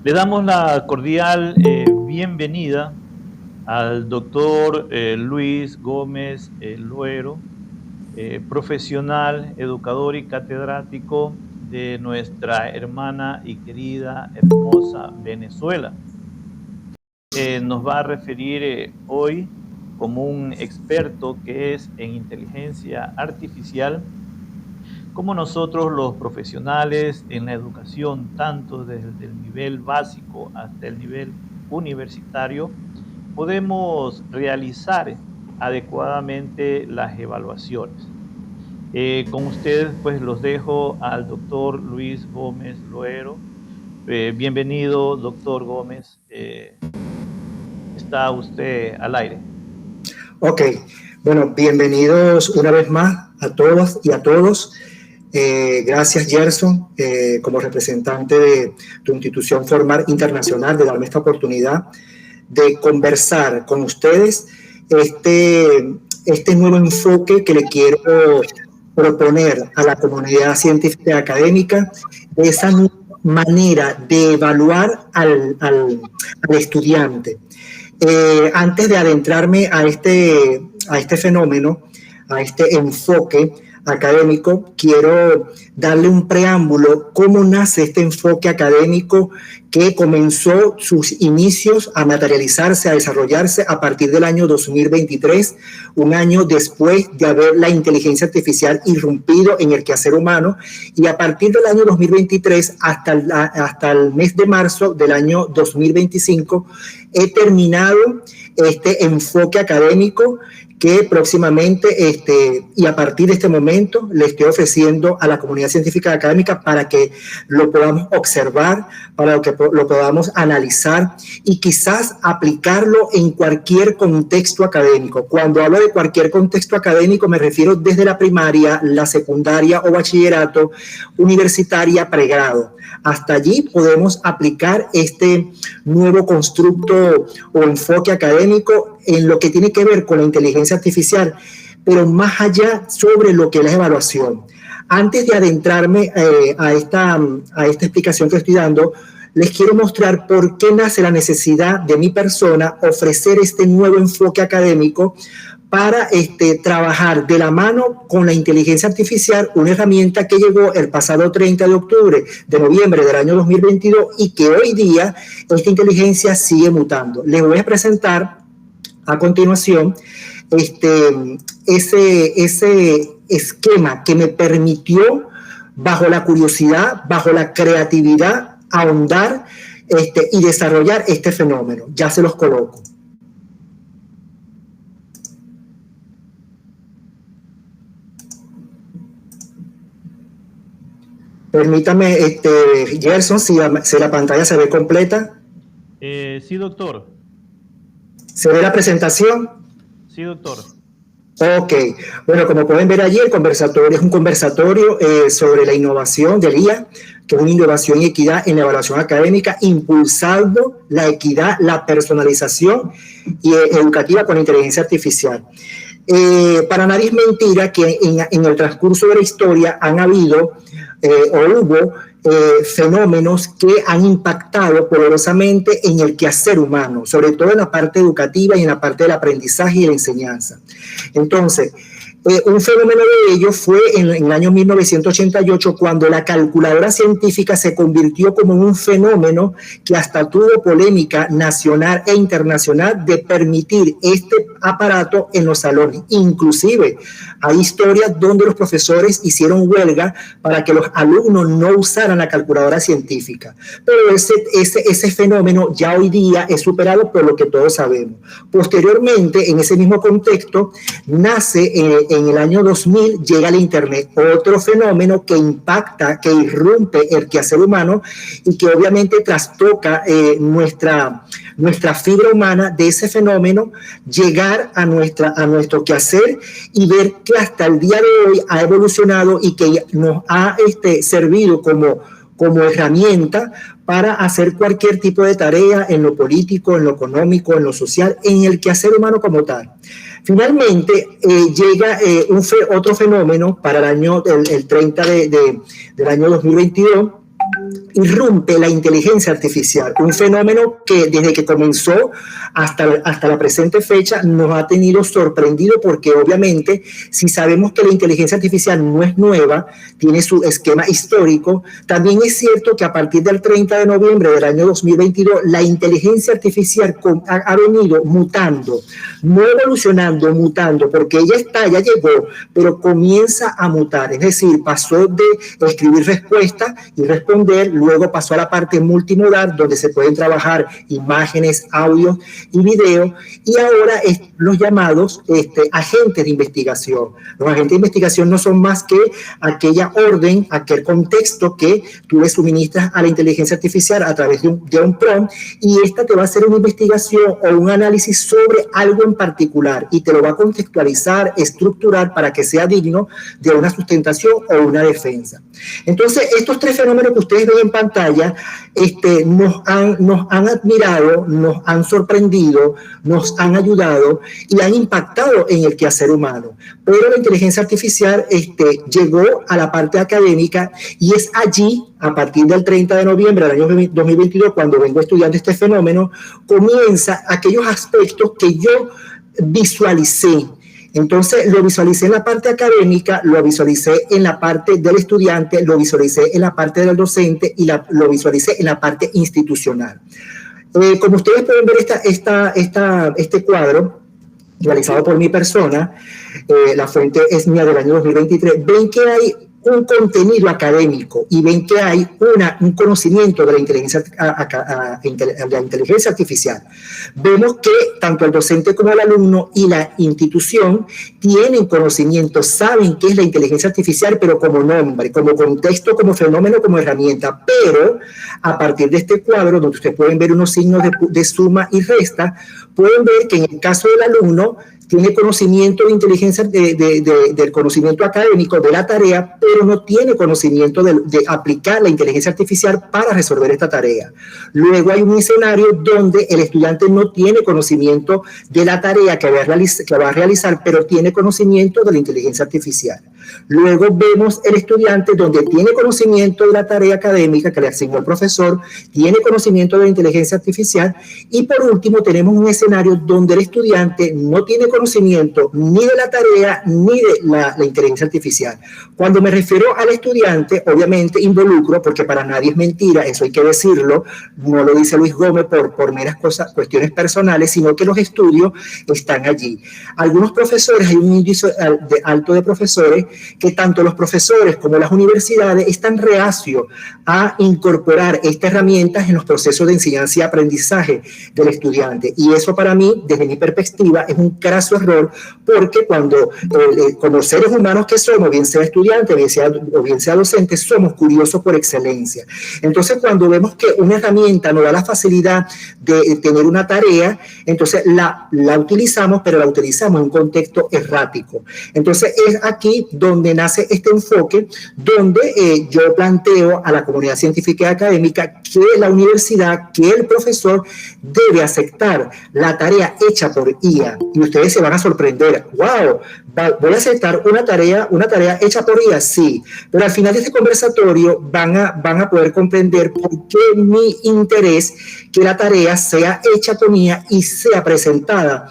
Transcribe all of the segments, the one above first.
Le damos la cordial bienvenida al doctor Luis Gómez Loero, profesional, educador y catedrático de nuestra hermana y querida, hermosa Venezuela. Nos va a referir hoy como un experto que es en inteligencia artificial, como nosotros los profesionales en la educación, tanto desde el nivel básico hasta el nivel universitario, podemos realizar adecuadamente las evaluaciones. Con ustedes, pues los dejo al doctor Luis Gómez Loero. Bienvenido, doctor Gómez. Está usted al aire. Ok, bueno, bienvenidos una vez más a todas y a todos. Gracias, Gerson, como representante de tu institución Formar Internacional, de darme esta oportunidad de conversar con ustedes este nuevo enfoque que le quiero proponer a la comunidad científica y académica, de esa manera de evaluar al estudiante. Antes de adentrarme a este fenómeno, a este enfoque académico, quiero darle un preámbulo, cómo nace este enfoque académico que comenzó sus inicios a materializarse, a desarrollarse a partir del año 2023, un año después de haber la inteligencia artificial irrumpido en el quehacer humano, y a partir del año 2023 hasta el mes de marzo del año 2025 he terminado este enfoque académico que próximamente y a partir de este momento le estoy ofreciendo a la comunidad científica y académica para que lo podamos observar, para que lo podamos analizar y quizás aplicarlo en cualquier contexto académico. Cuando hablo de cualquier contexto académico me refiero desde la primaria, la secundaria o bachillerato, universitaria, pregrado. Hasta allí podemos aplicar este nuevo constructo o enfoque académico en lo que tiene que ver con la inteligencia artificial, pero más allá sobre lo que es la evaluación. Antes de adentrarme a esta explicación que estoy dando, les quiero mostrar por qué nace la necesidad de mi persona ofrecer este nuevo enfoque académico para trabajar de la mano con la inteligencia artificial, una herramienta que llegó el pasado 30 de noviembre del año 2022 y que hoy día esta inteligencia sigue mutando. Les voy a presentar a continuación ese esquema que me permitió, bajo la curiosidad, bajo la creatividad, ahondar y desarrollar este fenómeno. Ya se los coloco. Permítame, Gerson, si la pantalla se ve completa. Sí, doctor. ¿Se ve la presentación? Sí, doctor. Ok. Bueno, como pueden ver allí, el conversatorio es un conversatorio sobre la innovación del IA, que es una innovación y equidad en la evaluación académica, impulsando la equidad, la personalización educativa con inteligencia artificial. Para nadie es mentira que en el transcurso de la historia han habido o hubo fenómenos que han impactado poderosamente en el quehacer humano, sobre todo en la parte educativa y en la parte del aprendizaje y la enseñanza. Entonces, un fenómeno de ello fue en el año 1988, cuando la calculadora científica se convirtió como un fenómeno que hasta tuvo polémica nacional e internacional de permitir este aparato en los salones. Inclusive hay historias donde los profesores hicieron huelga para que los alumnos no usaran la calculadora científica. Pero ese fenómeno ya hoy día es superado por lo que todos sabemos. Posteriormente, en ese mismo contexto, nace en el año 2000, llega el Internet, otro fenómeno que impacta, que irrumpe el quehacer humano y que obviamente trastoca nuestra fibra humana de ese fenómeno, llegar a nuestro quehacer y ver que hasta el día de hoy ha evolucionado y que nos ha servido como herramienta para hacer cualquier tipo de tarea en lo político, en lo económico, en lo social, en el quehacer humano como tal. Finalmente, llega otro fenómeno para el 30 del año 2022, irrumpe la inteligencia artificial, un fenómeno que desde que comenzó hasta la presente fecha nos ha tenido sorprendido, porque obviamente si sabemos que la inteligencia artificial no es nueva, tiene su esquema histórico, también es cierto que a partir del 30 de noviembre del año 2022 la inteligencia artificial ha venido mutando, no evolucionando, mutando, porque ya llegó, pero comienza a mutar, es decir, pasó de escribir respuestas y responder, luego pasó a la parte multimodal, donde se pueden trabajar imágenes, audios y videos, y ahora los llamados agentes de investigación. Los agentes de investigación no son más que aquella orden, aquel contexto que tú le suministras a la inteligencia artificial a través de un prompt, y esta te va a hacer una investigación o un análisis sobre algo en particular, y te lo va a contextualizar, estructurar para que sea digno de una sustentación o una defensa. Entonces, estos tres fenómenos que ustedes ven en pantalla nos han admirado, nos han sorprendido, nos han ayudado y han impactado en el quehacer humano. Pero la inteligencia artificial llegó a la parte académica, y es allí, a partir del 30 de noviembre del año 2022, cuando vengo estudiando este fenómeno, comienza aquellos aspectos que yo visualicé. Entonces lo visualicé en la parte académica, lo visualicé en la parte del estudiante, lo visualicé en la parte del docente y lo visualicé en la parte institucional. Como ustedes pueden ver este cuadro realizado por mi persona, la fuente es mía del año 2023, ven que hay un contenido académico y ven que hay un conocimiento de la inteligencia artificial. Vemos que tanto el docente como el alumno y la institución tienen conocimiento, saben qué es la inteligencia artificial, pero como nombre, como contexto, como fenómeno, como herramienta. Pero a partir de este cuadro, donde ustedes pueden ver unos signos de suma y resta, pueden ver que en el caso del alumno tiene conocimiento de inteligencia, del conocimiento académico, de la tarea, pero no tiene conocimiento de aplicar la inteligencia artificial para resolver esta tarea. Luego hay un escenario donde el estudiante no tiene conocimiento de la tarea que va a realizar, pero tiene conocimiento de la inteligencia artificial. Luego vemos el estudiante donde tiene conocimiento de la tarea académica que le asignó el profesor, tiene conocimiento de la inteligencia artificial, y por último tenemos un escenario donde el estudiante no tiene conocimiento ni de la tarea ni de la inteligencia artificial. Cuando me refiero al estudiante, obviamente involucro, porque para nadie es mentira, eso hay que decirlo, no lo dice Luis Gómez por meras cuestiones personales, sino que los estudios están allí. Algunos profesores, hay un índice alto de profesores, que tanto los profesores como las universidades están reacios a incorporar estas herramientas en los procesos de enseñanza y aprendizaje del estudiante. Y eso para mí, desde mi perspectiva, es un craso error, porque cuando como seres humanos que somos, bien sea estudiantes, bien sea docentes, somos curiosos por excelencia. Entonces, cuando vemos que una herramienta nos da la facilidad de tener una tarea, entonces la utilizamos, pero la utilizamos en un contexto errático. Entonces, es aquí donde nace este enfoque, donde yo planteo a la comunidad científica y académica que la universidad, que el profesor debe aceptar la tarea hecha por IA. Y ustedes se van a sorprender. ¡Wow! ¿Voy a aceptar una tarea hecha por IA? Sí. Pero al final de este conversatorio van a poder comprender por qué mi interés que la tarea sea hecha con IA y sea presentada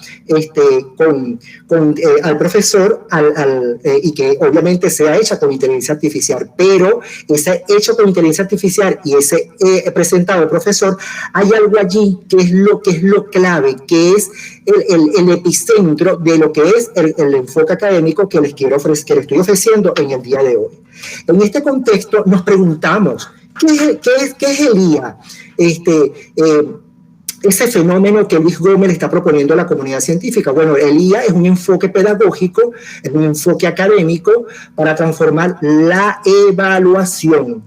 al profesor y que obviamente sea hecha con inteligencia artificial. Pero ese hecho con inteligencia artificial y ese presentado al profesor, hay algo allí que es lo clave, que es el epicentro de lo que es el enfoque académico que les estoy ofreciendo en el día de hoy. En este contexto nos preguntamos, ¿qué es el IA? Ese fenómeno que Luis Gómez le está proponiendo a la comunidad científica. Bueno, el IA es un enfoque pedagógico, es un enfoque académico para transformar la evaluación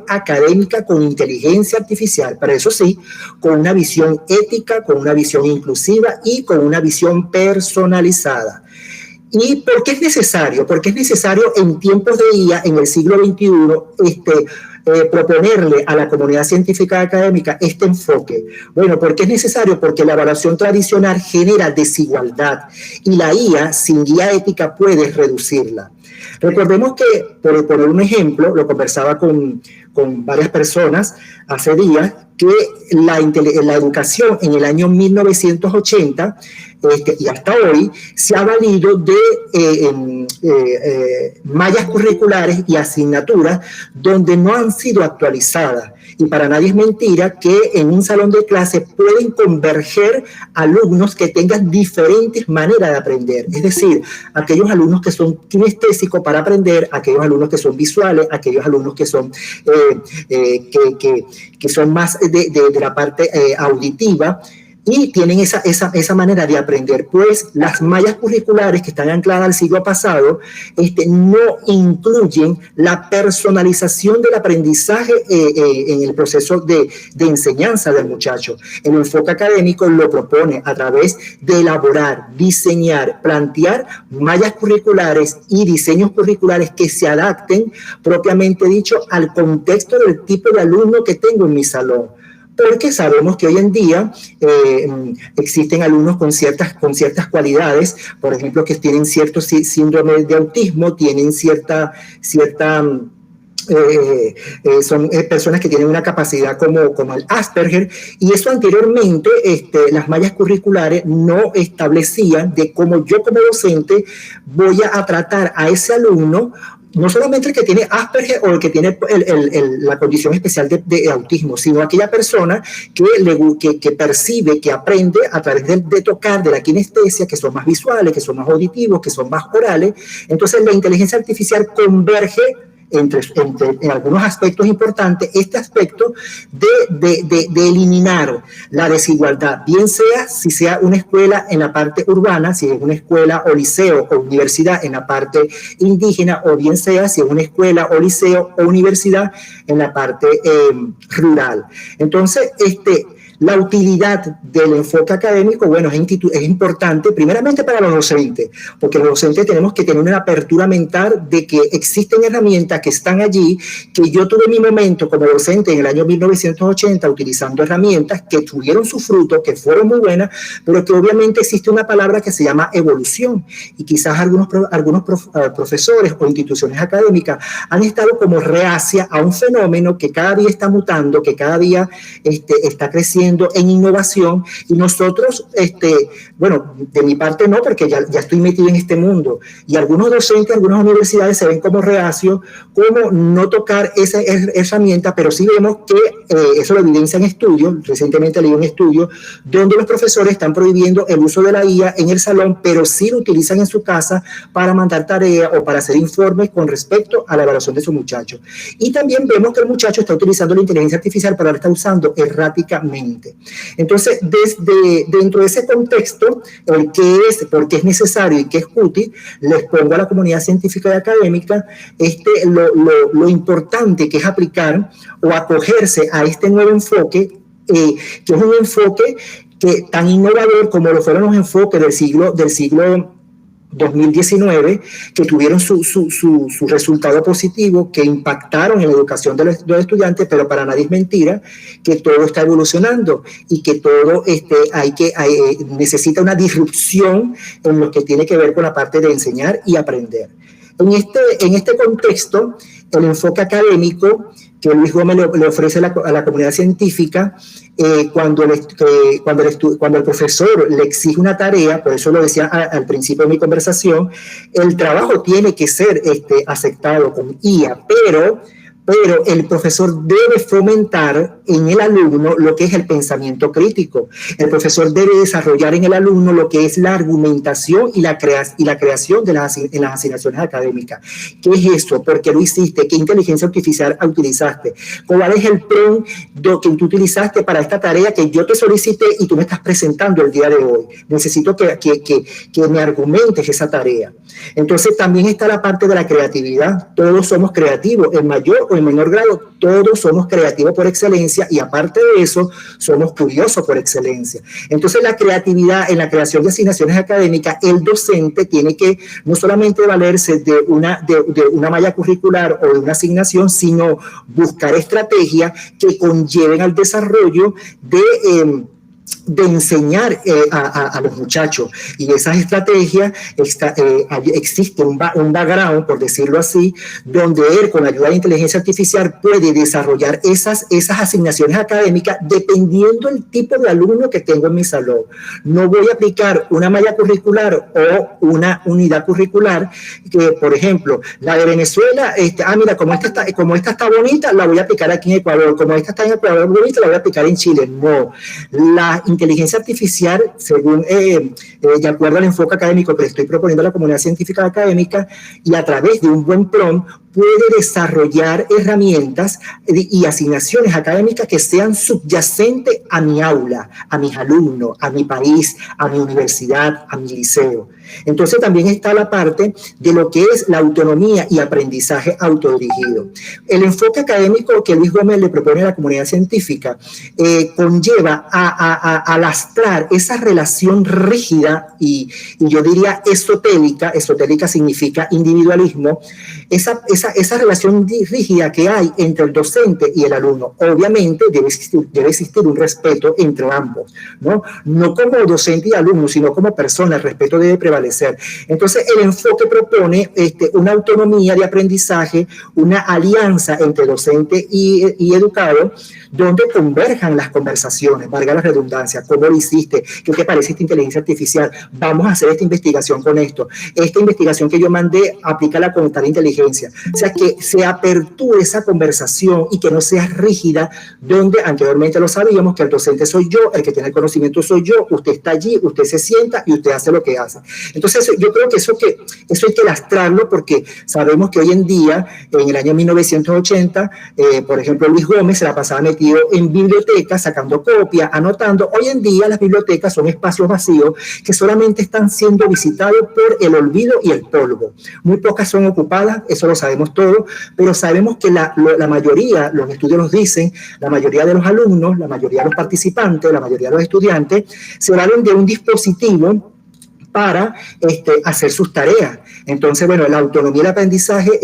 académica con inteligencia artificial, pero eso sí, con una visión ética, con una visión inclusiva y con una visión personalizada. ¿Y por qué es necesario? Porque es necesario en tiempos de IA, en el siglo XXI, proponerle a la comunidad científica y académica este enfoque. Bueno, ¿por qué es necesario? Porque la evaluación tradicional genera desigualdad y la IA sin guía ética puede reducirla. Recordemos que, por poner un ejemplo, lo conversaba con varias personas hace días, que la educación en el año 1980 y hasta hoy se ha valido de mallas curriculares y asignaturas donde no han sido actualizadas. Y para nadie es mentira que en un salón de clase pueden converger alumnos que tengan diferentes maneras de aprender. Es decir, aquellos alumnos que son kinestésicos para aprender, aquellos alumnos que son visuales, aquellos alumnos que son, que son más de la parte auditiva, y tienen esa manera de aprender. Pues las mallas curriculares que están ancladas al siglo pasado no incluyen la personalización del aprendizaje en el proceso de enseñanza del muchacho. El enfoque académico lo propone a través de elaborar, diseñar, plantear mallas curriculares y diseños curriculares que se adapten, propiamente dicho, al contexto del tipo de alumno que tengo en mi salón. Porque sabemos que hoy en día existen alumnos con ciertas cualidades, por ejemplo, que tienen cierto síndrome de autismo, tienen son personas que tienen una capacidad como el Asperger, y eso anteriormente las mallas curriculares no establecían de cómo yo como docente voy a tratar a ese alumno, no solamente el que tiene Asperger o el que tiene la condición especial de autismo, sino aquella persona que percibe, que aprende a través de tocar, de la kinestesia, que son más visuales, que son más auditivos, que son más orales. Entonces la inteligencia artificial converge en algunos aspectos importantes, este aspecto de eliminar la desigualdad, bien sea si sea una escuela en la parte urbana, si es una escuela o liceo o universidad en la parte indígena, o bien sea si es una escuela o liceo o universidad en la parte rural. Entonces, la utilidad del enfoque académico, bueno, es importante primeramente para los docentes, porque los docentes tenemos que tener una apertura mental de que existen herramientas que están allí, que yo tuve mi momento como docente en el año 1980 utilizando herramientas que tuvieron su fruto, que fueron muy buenas, pero que obviamente existe una palabra que se llama evolución, y quizás algunos profesores o instituciones académicas han estado como reacia a un fenómeno que cada día está mutando, que cada día está creciendo en innovación, y nosotros, bueno, de mi parte no, porque ya estoy metido en este mundo, y algunos docentes, algunas universidades se ven como reacios, como no tocar esa herramienta, pero sí vemos que eso lo evidencia en estudios. Recientemente leí un estudio donde los profesores están prohibiendo el uso de la IA en el salón, pero sí lo utilizan en su casa para mandar tareas o para hacer informes con respecto a la evaluación de su muchacho. Y también vemos que el muchacho está utilizando la inteligencia artificial, pero la está usando erráticamente. Entonces, dentro de ese contexto, por qué es necesario y qué es útil, les pongo a la comunidad científica y académica lo importante que es aplicar o acogerse a este nuevo enfoque, que es un enfoque que tan innovador como lo fueron los enfoques del siglo 2019, que tuvieron su resultado positivo, que impactaron en la educación de los estudiantes, pero para nadie es mentira que todo está evolucionando y que todo necesita una disrupción en lo que tiene que ver con la parte de enseñar y aprender. En este contexto, el enfoque académico que Luis Gómez le ofrece a la comunidad científica, cuando el profesor le exige una tarea, por eso lo decía al principio de mi conversación, el trabajo tiene que ser aceptado con IA, pero el profesor debe fomentar en el alumno lo que es el pensamiento crítico. El profesor debe desarrollar en el alumno lo que es la argumentación y la creación en las asignaciones académicas. ¿Qué es eso? ¿Por qué lo hiciste? ¿Qué inteligencia artificial utilizaste? ¿Cuál es el prompt que tú utilizaste para esta tarea que yo te solicité y tú me estás presentando el día de hoy? Necesito que me argumentes esa tarea. Entonces también está la parte de la creatividad. Todos somos creativos, en mayor o en menor grado, todos somos creativos por excelencia, y aparte de eso, somos curiosos por excelencia. Entonces la creatividad en la creación de asignaciones académicas, el docente tiene que no solamente valerse de una malla curricular o de una asignación, sino buscar estrategias que conlleven al desarrollo de enseñar a los muchachos. Y esas estrategias, existe un background, por decirlo así, donde él, con la ayuda de inteligencia artificial, puede desarrollar esas asignaciones académicas dependiendo del tipo de alumno que tengo en mi salón. No voy a aplicar una malla curricular o una unidad curricular que, por ejemplo, la de Venezuela, mira, como esta está bonita, la voy a aplicar aquí en Ecuador, como esta está en Ecuador bonita, la voy a aplicar en Chile. No, la inteligencia artificial, según de acuerdo al enfoque académico que le estoy proponiendo a la comunidad científica académica, y a través de un buen prompt, puede desarrollar herramientas y asignaciones académicas que sean subyacentes a mi aula, a mis alumnos, a mi país, a mi universidad, a mi liceo. Entonces también está la parte de lo que es la autonomía y aprendizaje autodirigido. El enfoque académico que Luis Gómez le propone a la comunidad científica conlleva a lastrar esa relación rígida y yo diría esotérica significa individualismo, esa relación rígida que hay entre el docente y el alumno. Obviamente debe existir un respeto entre ambos, ¿no? No como docente y alumno, sino como persona, el respeto debe prevalecer. Entonces, el enfoque propone una autonomía de aprendizaje, una alianza entre docente y educado, donde converjan las conversaciones, valga la redundancia. ¿Cómo lo hiciste? ¿Qué te parece esta inteligencia artificial? Vamos a hacer esta investigación con esto. Esta investigación que yo mandé, aplícala con tal inteligencia. O sea, que se aperture esa conversación y que no sea rígida, donde anteriormente lo sabíamos, que el docente soy yo, el que tiene el conocimiento soy yo, usted está allí, usted se sienta y usted hace lo que hace. Entonces, yo creo que eso hay que lastrarlo, porque sabemos que hoy en día, en el año 1980, por ejemplo, Luis Gómez se la pasaba metido en bibliotecas, sacando copias, anotando. Hoy en día las bibliotecas son espacios vacíos que solamente están siendo visitados por el olvido y el polvo. Muy pocas son ocupadas, eso lo sabemos todos, pero sabemos que la mayoría, los estudios nos dicen, la mayoría de los alumnos, la mayoría de los participantes, la mayoría de los estudiantes, se valen de un dispositivo para hacer sus tareas. Entonces, bueno, la autonomía del aprendizaje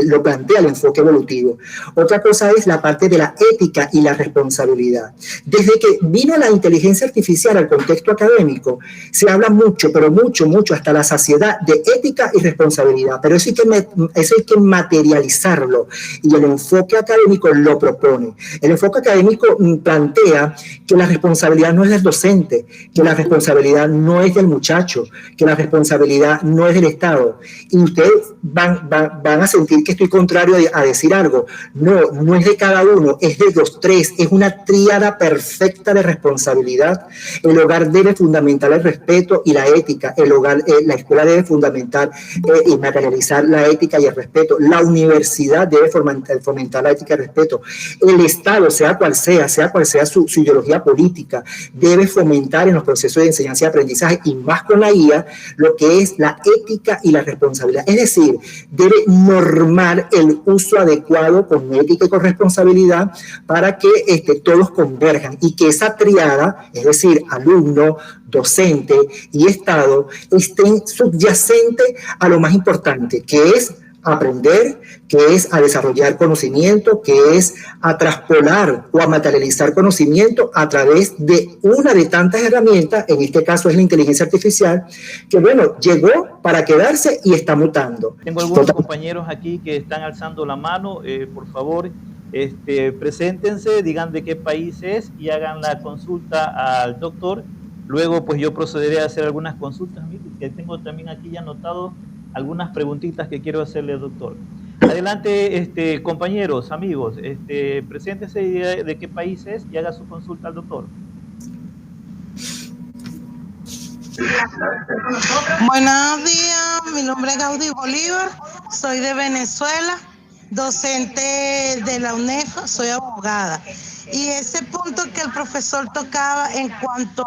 lo plantea el enfoque evolutivo. Otra cosa es la parte de la ética y la responsabilidad. Desde que vino la inteligencia artificial al contexto académico, se habla mucho, pero mucho, hasta la saciedad, de ética y responsabilidad, pero eso hay que materializarlo, y el enfoque académico lo propone. El enfoque académico plantea que la responsabilidad no es del docente, que la responsabilidad no es del muchacho, que la responsabilidad no es del Estado. Y ustedes van a sentir que estoy contrario a decir algo. No es de cada uno, es de los tres. Es una tríada perfecta de responsabilidad. El hogar debe fundamentar el respeto y la ética. La escuela debe fundamentar y materializar la ética y el respeto. La universidad debe fomentar la ética y el respeto. El Estado, sea cual sea su ideología política, debe fomentar en los procesos de enseñanza y aprendizaje, y más con la IA, lo que es la ética y la responsabilidad. Es decir, debe normar el uso adecuado con ética y con responsabilidad para que todos converjan, y que esa triada, es decir, alumno, docente y Estado, estén subyacentes a lo más importante, que es aprender, que es a desarrollar conocimiento, que es a traspolar o a materializar conocimiento a través de una de tantas herramientas. En este caso es la inteligencia artificial, que bueno, llegó para quedarse y está mutando. Tengo algunos compañeros aquí que están alzando la mano. Por favor, preséntense, digan de qué país es y hagan la consulta al doctor. Luego pues yo procederé a hacer algunas consultas, que tengo también aquí ya anotado algunas preguntitas que quiero hacerle al doctor. Adelante, compañeros, amigos, preséntese de qué país es y haga su consulta al doctor. Buenos días, mi nombre es Gaudí Bolívar, soy de Venezuela, docente de la UNEFA, soy abogada. Y ese punto que el profesor tocaba en cuanto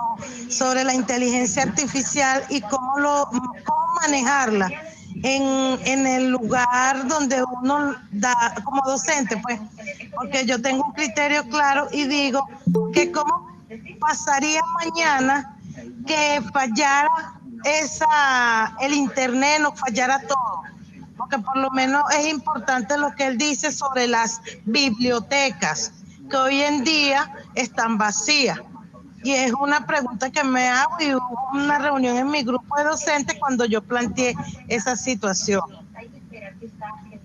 sobre la inteligencia artificial y cómo manejarla en el lugar donde uno da como docente, pues, porque yo tengo un criterio claro y digo que cómo pasaría mañana que fallara el internet, nos fallara todo, porque por lo menos es importante lo que él dice sobre las bibliotecas, que hoy en día están vacías. y es una pregunta que me hago y hubo una reunión en mi grupo de docentes cuando yo planteé esa situación.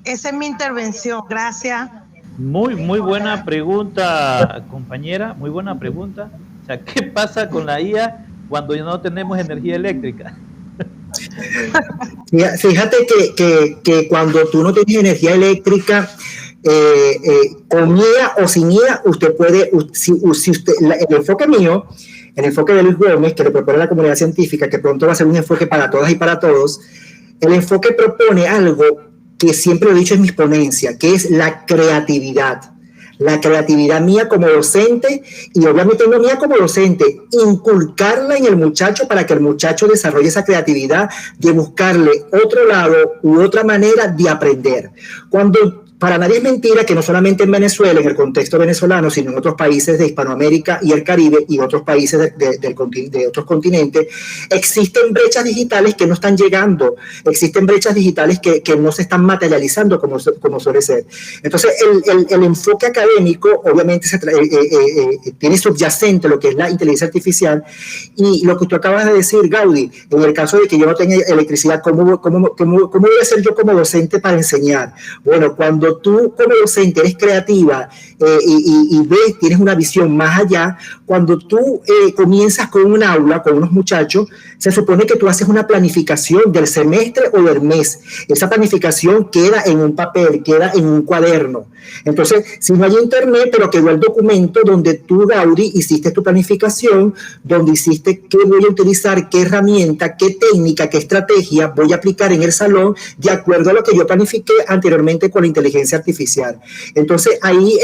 Esa es mi intervención, gracias. Muy buena pregunta, compañera, muy buena pregunta. O sea, ¿qué pasa con la IA cuando ya no tenemos energía eléctrica? Fíjate que cuando tú no tienes energía eléctrica, con IA o sin IA, usted puede, si usted, el enfoque mío, el enfoque de Luis Gómez, que le propone la comunidad científica, que pronto va a ser un enfoque para todas y para todos, el enfoque propone algo que siempre he dicho en mis ponencias, que es la creatividad. La creatividad mía como docente y obviamente no mía como docente, inculcarla en el muchacho para que el muchacho desarrolle esa creatividad de buscarle otro lado u otra manera de aprender. Cuando para nadie es mentira que no solamente en Venezuela, en el contexto venezolano, sino en otros países de Hispanoamérica y el Caribe y otros países de otros continentes, existen brechas digitales que no están llegando, existen brechas digitales que no se están materializando como suele ser. Entonces, el enfoque académico obviamente tiene subyacente lo que es la inteligencia artificial y lo que tú acabas de decir, Gaudí, en el caso de que yo no tenga electricidad, ¿cómo voy a ser yo como docente para enseñar? Bueno, cuando tú como docente eres creativa y ves, tienes una visión más allá, cuando tú comienzas con un aula, con unos muchachos, se supone que tú haces una planificación del semestre o del mes. Esa planificación queda en un papel, queda en un cuaderno. Entonces, si no hay internet, pero quedó el documento donde tú, Gaudí, hiciste tu planificación, donde hiciste qué voy a utilizar, qué herramienta, qué técnica, qué estrategia voy a aplicar en el salón de acuerdo a lo que yo planifiqué anteriormente con la inteligencia artificial. Entonces, ahí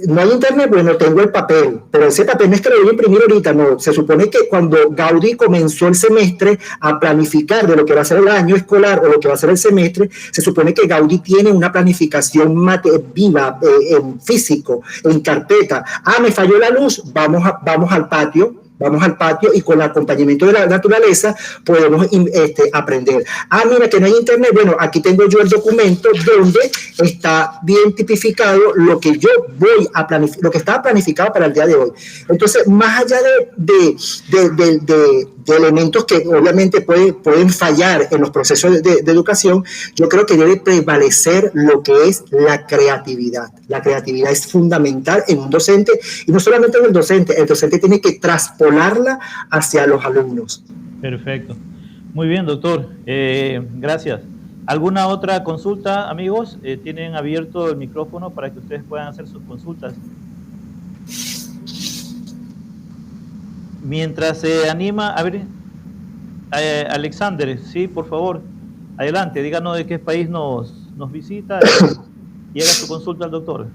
no hay internet, bueno, tengo el papel, pero ese papel no es que lo voy a imprimir ahorita, no. Se supone que cuando Gaudí comenzó el semestre a planificar de lo que va a ser el año escolar o lo que va a ser el semestre, se supone que Gaudí tiene una planificación viva, en físico, en carpeta. Me falló la luz, vamos al patio. Vamos al patio y con el acompañamiento de la naturaleza podemos aprender. Mira que no hay internet. Bueno, aquí tengo yo el documento donde está bien tipificado lo que yo voy a planificar, lo que estaba planificado para el día de hoy. Entonces, más allá de elementos que obviamente pueden fallar en los procesos de educación, yo creo que debe prevalecer lo que es la creatividad. La creatividad es fundamental en un docente y no solamente en el docente tiene que traspolarla hacia los alumnos. Perfecto. Muy bien, doctor. Gracias. ¿Alguna otra consulta, amigos? Tienen abierto el micrófono para que ustedes puedan hacer sus consultas. Mientras se anima, a ver, Alexander, sí, por favor, adelante, díganos de qué país nos visita y haga su consulta al doctor.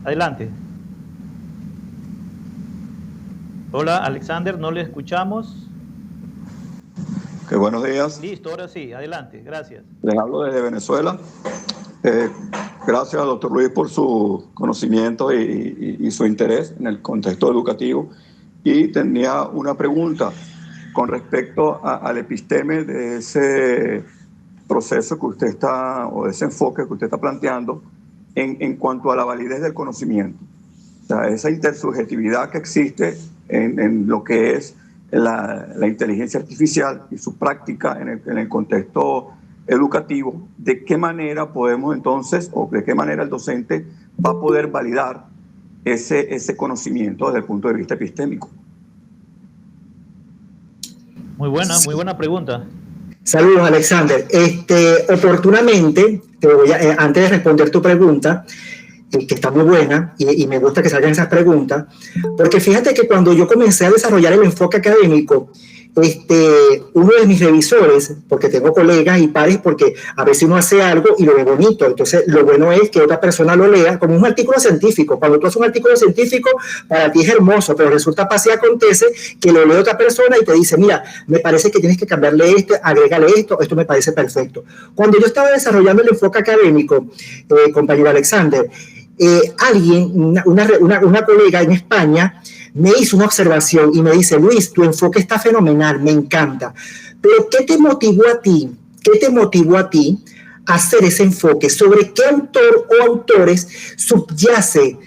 Adelante. Hola, Alexander, no le escuchamos. Qué buenos días. Listo, ahora sí, adelante, gracias. Les hablo desde Venezuela. Gracias, doctor Luis, por su conocimiento y su interés en el contexto educativo. Y tenía una pregunta con respecto al episteme de ese proceso que usted está, o de ese enfoque que usted está planteando en cuanto a la validez del conocimiento. O sea, esa intersubjetividad que existe en lo que es la inteligencia artificial y su práctica en el contexto educativo, ¿de qué manera podemos entonces, o de qué manera el docente va a poder validar ese conocimiento desde el punto de vista epistémico? Muy buena pregunta. Saludos, Alexander. Oportunamente, antes de responder tu pregunta, que está muy buena y me gusta que salgan esas preguntas, porque fíjate que cuando yo comencé a desarrollar el enfoque académico, uno de mis revisores, porque tengo colegas y pares, porque a veces uno hace algo y lo ve bonito, entonces lo bueno es que otra persona lo lea como un artículo científico. Cuando tú haces un artículo científico, para ti es hermoso, pero resulta pasa y acontece que lo lee otra persona y te dice, mira, me parece que tienes que cambiarle esto, agrégale esto me parece perfecto. Cuando yo estaba desarrollando el enfoque académico, compañero Alexander, una colega en España me hizo una observación y me dice, Luis, tu enfoque está fenomenal, me encanta, pero ¿qué te motivó a ti? ¿Qué te motivó a ti a hacer ese enfoque? ¿Sobre qué autor o autores subyace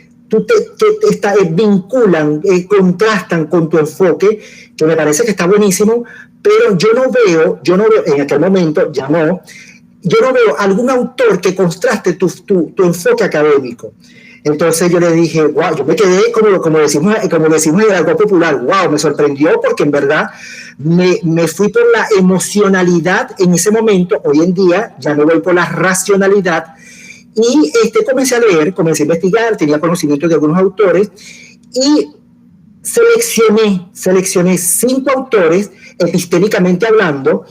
vinculan, contrastan con tu enfoque, que me parece que está buenísimo, pero yo no veo, en aquel momento, yo no veo algún autor que contraste tu enfoque académico. Entonces yo le dije, wow, yo me quedé, como decimos en el algo popular, wow, me sorprendió porque en verdad me fui por la emocionalidad en ese momento. Hoy en día ya me voy por la racionalidad y comencé a leer, comencé a investigar, tenía conocimiento de algunos autores y seleccioné 5 autores, epistémicamente hablando,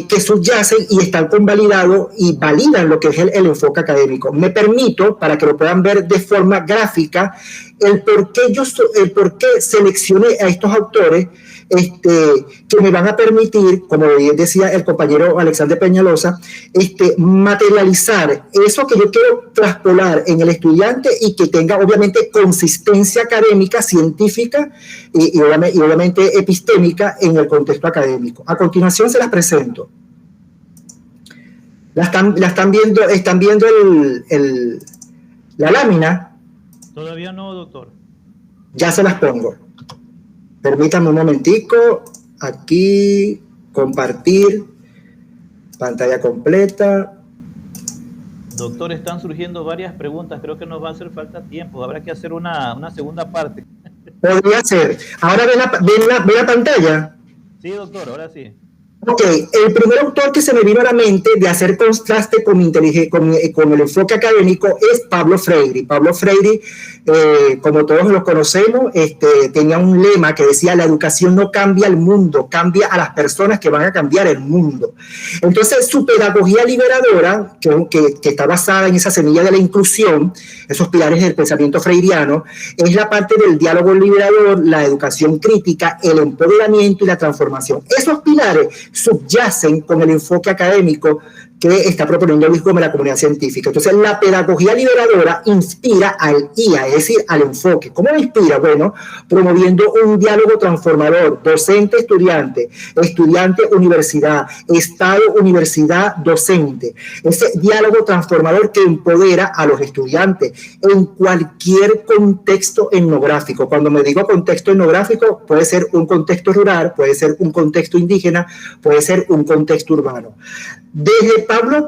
que subyacen y están convalidados y validan lo que es el enfoque académico. Me permito, para que lo puedan ver de forma gráfica, el por qué seleccioné a estos autores que me van a permitir, como bien decía el compañero Alexander Peñalosa, materializar eso que yo quiero traspolar en el estudiante y que tenga obviamente consistencia académica, científica y obviamente epistémica en el contexto académico. A continuación se las presento. ¿Están viendo la lámina? Todavía no, doctor. Ya se las pongo. Permítanme un momentico, aquí, compartir, pantalla completa. Doctor, están surgiendo varias preguntas, creo que nos va a hacer falta tiempo, habrá que hacer una segunda parte. Podría ser. Ahora ve la pantalla. Sí, doctor, ahora sí. Ok, el primer autor que se me vino a la mente de hacer contraste con el enfoque académico es Pablo Freire. Pablo Freire, como todos lo conocemos, tenía un lema que decía: la educación no cambia el mundo, cambia a las personas que van a cambiar el mundo. Entonces, su pedagogía liberadora, que está basada en esa semilla de la inclusión, esos pilares del pensamiento freiriano, es la parte del diálogo liberador, la educación crítica, el empoderamiento y la transformación. Esos pilares subyacen con el enfoque académico que está proponiendo Luis Gómez, la comunidad científica. Entonces, la pedagogía liberadora inspira al IA, es decir, al enfoque. ¿Cómo lo inspira? Bueno, promoviendo un diálogo transformador, docente-estudiante, estudiante-universidad, Estado-universidad, docente. Ese diálogo transformador que empodera a los estudiantes en cualquier contexto etnográfico. Cuando me digo contexto etnográfico, puede ser un contexto rural, puede ser un contexto indígena, puede ser un contexto urbano. Desde Pablo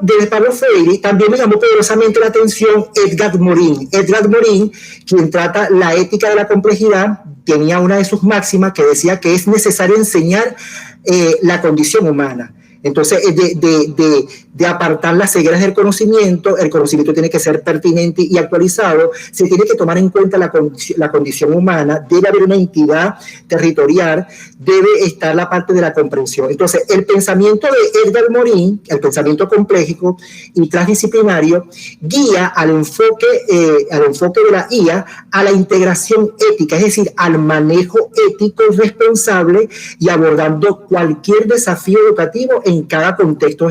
Freire también me llamó poderosamente la atención Edgar Morin. Edgar Morin, quien trata la ética de la complejidad, tenía una de sus máximas que decía que es necesario enseñar la condición humana. Entonces, de apartar las cegueras del conocimiento, el conocimiento tiene que ser pertinente y actualizado, se tiene que tomar en cuenta la condición humana, debe haber una entidad territorial, debe estar la parte de la comprensión. Entonces, el pensamiento de Edgar Morin, el pensamiento complejo y transdisciplinario, guía al enfoque de la IA a la integración ética, es decir, al manejo ético responsable y abordando cualquier desafío educativo en cada contexto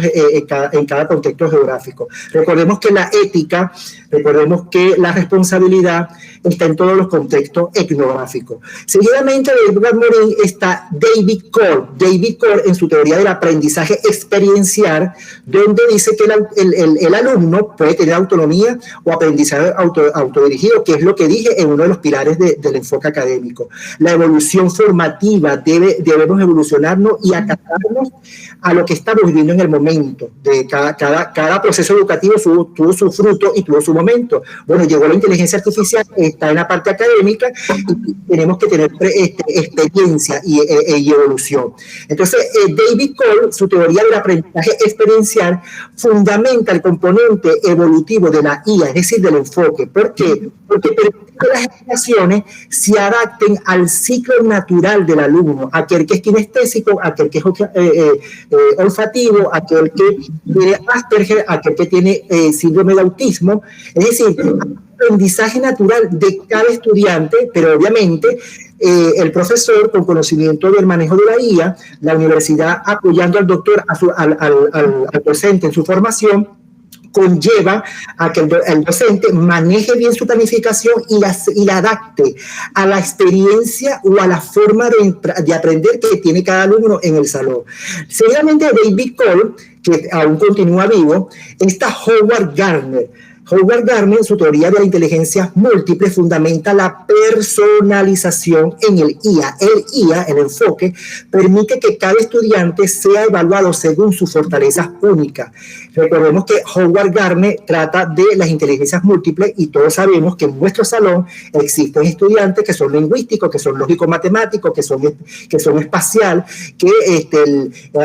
geográfico. Recordemos que la ética, recordemos que la responsabilidad está en todos los contextos etnográficos. Seguidamente de Edgar Morin está David Cole. David Cole, en su teoría del aprendizaje experiencial, donde dice que el alumno puede tener autonomía o aprendizaje autodirigido, que es lo que dije en uno de los pilares del enfoque académico. La evolución formativa, debemos evolucionarnos y acatarnos a lo que estamos viviendo en el momento. De cada proceso educativo tuvo su fruto y tuvo su momento. Bueno, llegó la inteligencia artificial, está en la parte académica y tenemos que tener experiencia y evolución. Entonces, David Cole, su teoría del aprendizaje experiencial, fundamenta el componente evolutivo de la IA, es decir, del enfoque. ¿Por qué? Porque permite que las generaciones se adapten al ciclo natural del alumno, aquel que es kinestésico, aquel que es olfativo, aquel que tiene Asperger, aquel que tiene síndrome de autismo. Es decir, aprendizaje natural de cada estudiante, pero obviamente el profesor con conocimiento del manejo de la IA, la universidad apoyando al doctor, al docente en su formación, conlleva a que el docente maneje bien su planificación y la adapte a la experiencia o a la forma de aprender que tiene cada alumno en el salón. Seguidamente, David Cole, que aún continúa vivo, está Howard Gardner. Howard Gardner, en su teoría de la inteligencia múltiple, fundamenta la personalización en el IA. El IA, el enfoque, permite que cada estudiante sea evaluado según sus fortalezas únicas. Recordemos que Howard Gardner trata de las inteligencias múltiples y todos sabemos que en nuestro salón existen estudiantes que son lingüísticos, que son lógico-matemáticos, que son espacial, que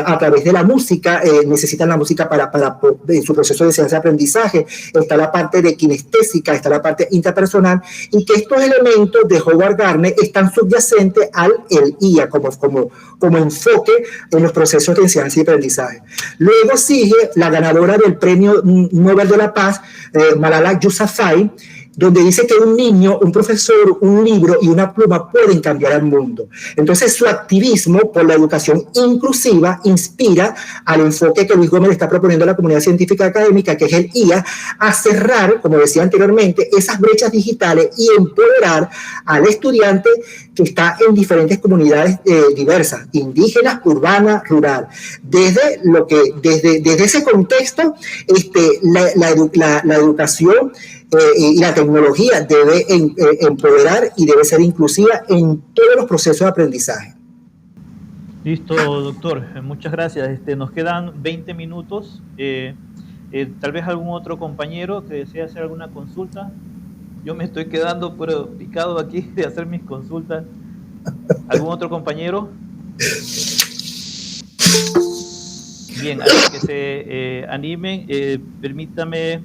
a través de la música necesitan la música para en su proceso de enseñanza-aprendizaje. Está la parte de kinestésica, está la parte interpersonal, y que estos elementos de Howard Gardner están subyacentes al IA como enfoque en los procesos de enseñanza y aprendizaje. Luego sigue la ganadora del Premio Nobel de la Paz, Malala Yousafzai, donde dice que un niño, un profesor, un libro y una pluma pueden cambiar al mundo. Entonces, su activismo por la educación inclusiva inspira al enfoque que Luis Gómez está proponiendo a la comunidad científica académica, que es el IA, a cerrar, como decía anteriormente, esas brechas digitales y empoderar al estudiante que está en diferentes comunidades diversas, indígenas, urbanas, rural. Desde ese contexto, la educación y la tecnología debe empoderar y debe ser inclusiva en todos los procesos de aprendizaje. Listo, doctor. Muchas gracias. Nos quedan 20 minutos. Tal vez algún otro compañero que desee hacer alguna consulta. Yo me estoy quedando picado aquí de hacer mis consultas. ¿Algún otro compañero? Bien, así que se animen. Permítame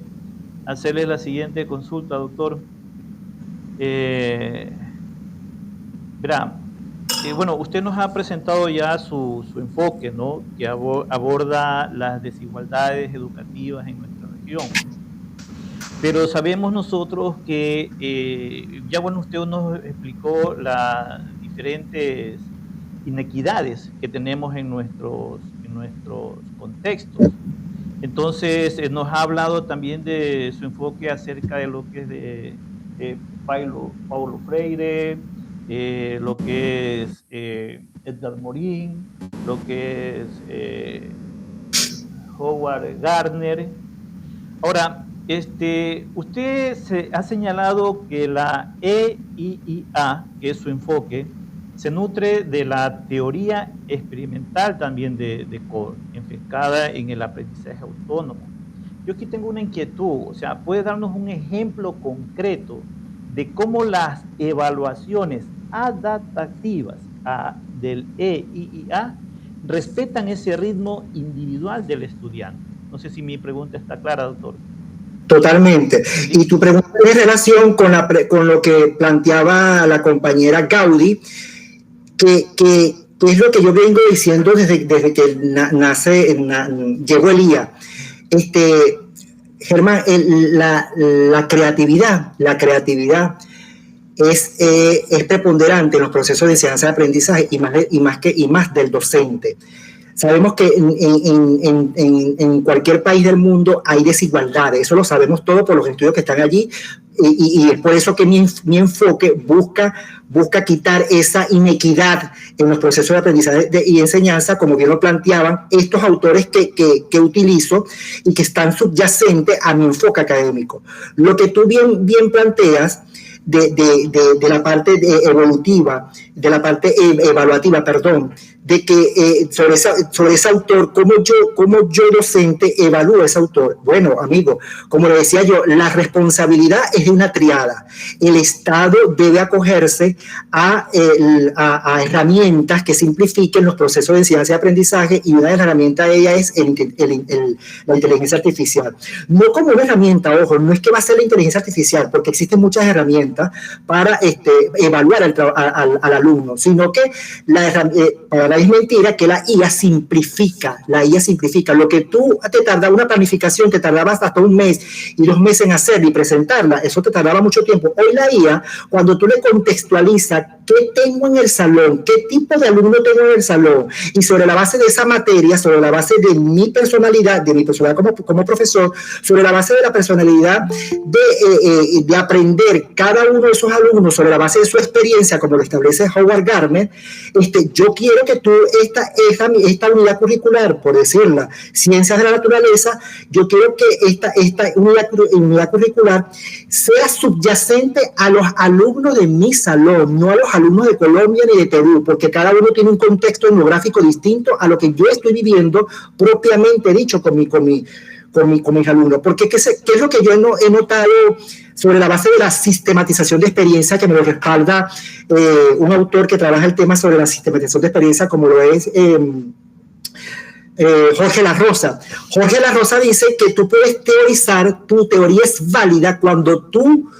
hacerle la siguiente consulta, doctor. Verá, bueno, usted nos ha presentado ya su enfoque, ¿no? Que aborda las desigualdades educativas en nuestra región. Pero sabemos nosotros que, ya bueno, usted nos explicó las diferentes inequidades que tenemos en nuestros contextos. Entonces, nos ha hablado también de su enfoque acerca de lo que es de Paulo Freire, lo que es Edgar Morin, lo que es Howard Gardner. Ahora, usted se ha señalado que la EIA, que es su enfoque, se nutre de la teoría experimental también de Coe, enfocada en el aprendizaje autónomo. Yo aquí tengo una inquietud, o sea, ¿puede darnos un ejemplo concreto de cómo las evaluaciones adaptativas del EIA respetan ese ritmo individual del estudiante? No sé si mi pregunta está clara, doctor. Totalmente. Y tu pregunta en relación con lo que planteaba la compañera Gaudí, que es lo que yo vengo diciendo desde que llegó el IA. Germán, la creatividad es preponderante en los procesos de enseñanza y aprendizaje y más del docente. Sabemos que en cualquier país del mundo hay desigualdades, eso lo sabemos todos por los estudios que están allí, y es por eso que mi enfoque busca quitar esa inequidad en los procesos de aprendizaje y enseñanza, como bien lo planteaban estos autores que utilizo y que están subyacentes a mi enfoque académico. Lo que tú bien planteas de la parte evolutiva, de la parte evaluativa, perdón, de que sobre ese autor, cómo yo docente evalúo a ese autor. Bueno, amigo, como le decía yo, la responsabilidad es de una triada. El Estado debe acogerse a herramientas que simplifiquen los procesos de enseñanza y aprendizaje, y una de las herramientas de ella es la inteligencia artificial. No como una herramienta, ojo, no es que va a ser la inteligencia artificial, porque existen muchas herramientas para evaluar al alumno, sino que para es mentira que la IA simplifica. Lo que tú te tardaba una planificación, te tardaba hasta un mes y 2 meses en hacerla y presentarla, eso te tardaba mucho tiempo. Hoy la IA, cuando tú le contextualizas qué tengo en el salón, qué tipo de alumno tengo en el salón, y sobre la base de esa materia, sobre la base de mi personalidad como profesor, sobre la base de la personalidad de aprender cada uno de esos alumnos, sobre la base de su experiencia, como lo establece Howard Gardner, yo quiero que tú, esta unidad curricular, por decirla, ciencias de la naturaleza, yo quiero que esta unidad curricular sea subyacente a los alumnos de mi salón, no a los alumnos de Colombia ni de Perú, porque cada uno tiene un contexto etnográfico distinto a lo que yo estoy viviendo propiamente dicho con mis alumnos. Porque ¿qué es lo que yo he notado sobre la base de la sistematización de experiencia, que me lo respalda un autor que trabaja el tema sobre la sistematización de experiencia, como lo es Jorge La Rosa? Jorge La Rosa dice que tú puedes teorizar, tu teoría es válida cuando tú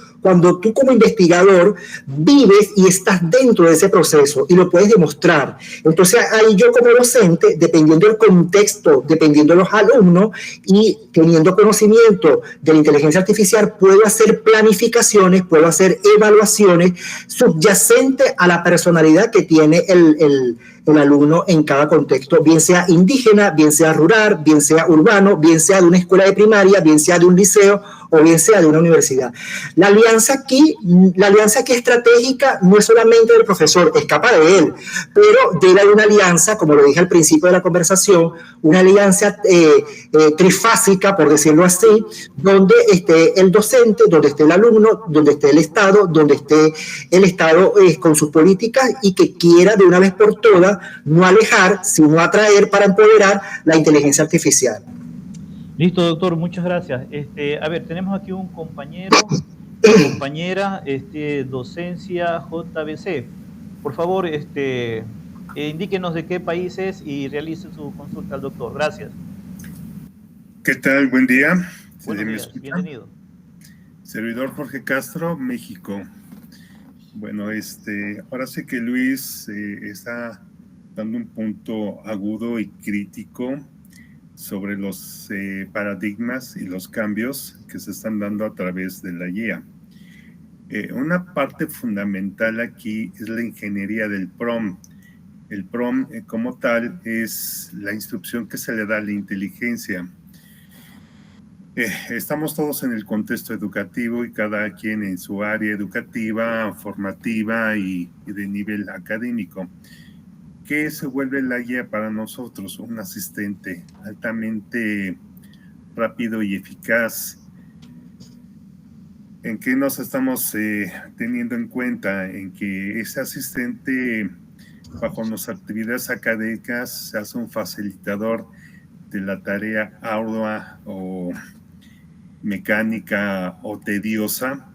como investigador vives y estás dentro de ese proceso y lo puedes demostrar. Entonces ahí yo como docente, dependiendo del contexto, dependiendo de los alumnos y teniendo conocimiento de la inteligencia artificial, puedo hacer planificaciones, puedo hacer evaluaciones subyacentes a la personalidad que tiene el alumno en cada contexto, bien sea indígena, bien sea rural, bien sea urbano, bien sea de una escuela de primaria, bien sea de un liceo o bien sea de una universidad. La alianza aquí estratégica no es solamente del profesor, escapa de él, pero debe haber una alianza, como lo dije al principio de la conversación, una alianza trifásica, por decirlo así, donde esté el docente, donde esté el alumno, donde esté el Estado con sus políticas y que quiera de una vez por todas no alejar, sino atraer para empoderar la inteligencia artificial. Listo, doctor, muchas gracias. A ver, tenemos aquí un compañera, docencia JBC. Por favor, indíquenos de qué país es y realice su consulta al doctor. Gracias. ¿Qué tal? Buen día. Buenos días, bienvenido. Servidor Jorge Castro, México. Bueno, ahora sé que Luis está dando un punto agudo y crítico sobre los paradigmas y los cambios que se están dando a través de la IA. Una parte fundamental aquí es la ingeniería del PROM. El PROM como tal es la instrucción que se le da a la inteligencia. Estamos todos en el contexto educativo y cada quien en su área educativa, formativa y de nivel académico. ¿Qué se vuelve la guía para nosotros? Un asistente altamente rápido y eficaz. ¿En qué nos estamos teniendo en cuenta? En que ese asistente, bajo nuestras actividades académicas, se hace un facilitador de la tarea ardua o mecánica o tediosa,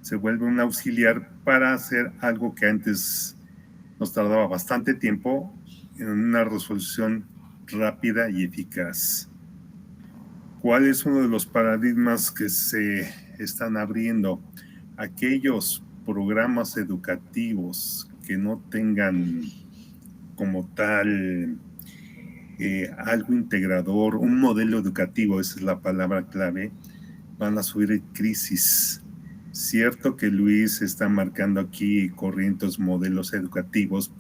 se vuelve un auxiliar para hacer algo que antes nos tardaba bastante tiempo en una resolución rápida y eficaz. ¿Cuál es uno de los paradigmas que se están abriendo? Aquellos programas educativos que no tengan como tal algo integrador, un modelo educativo, esa es la palabra clave, van a subir crisis. Cierto que Luis está marcando aquí corrientes, modelos educativos,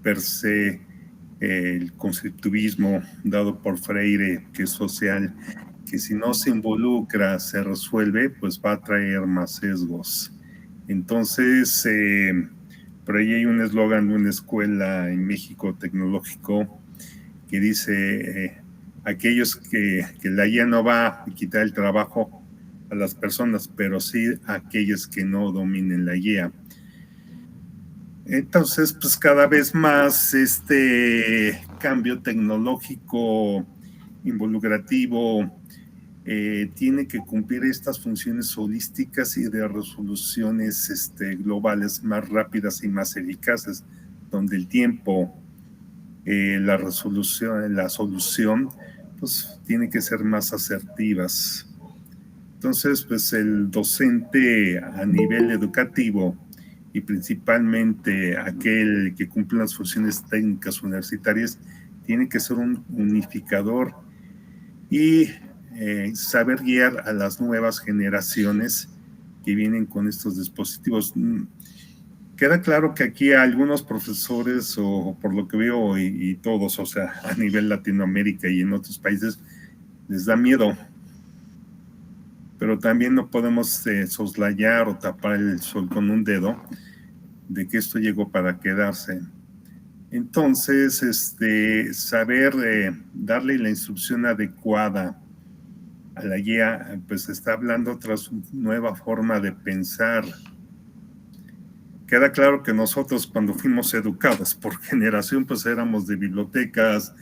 per se, el constructivismo dado por Freire, que es social, que si no se involucra, se resuelve, pues va a traer más sesgos. Entonces, por ahí hay un eslogan de una escuela en México tecnológico que dice, aquellos que la IA no va a quitar el trabajo a las personas, pero sí a aquellos que no dominen la guía. Entonces, pues cada vez más este cambio tecnológico involucrativo tiene que cumplir estas funciones holísticas y de resoluciones globales más rápidas y más eficaces, donde el tiempo, la solución, pues tiene que ser más asertivas. Entonces, pues el docente a nivel educativo y principalmente aquel que cumple las funciones técnicas universitarias tiene que ser un unificador y saber guiar a las nuevas generaciones que vienen con estos dispositivos. queda claro que aquí a algunos profesores, o por lo que veo, y todos, o sea, a nivel Latinoamérica y en otros países, les da miedo. Pero también no podemos soslayar o tapar el sol con un dedo de que esto llegó para quedarse. Entonces, saber darle la instrucción adecuada a la guía, pues está hablando otra nueva forma de pensar. Queda claro que nosotros, cuando fuimos educados por generación, pues éramos de bibliotecas,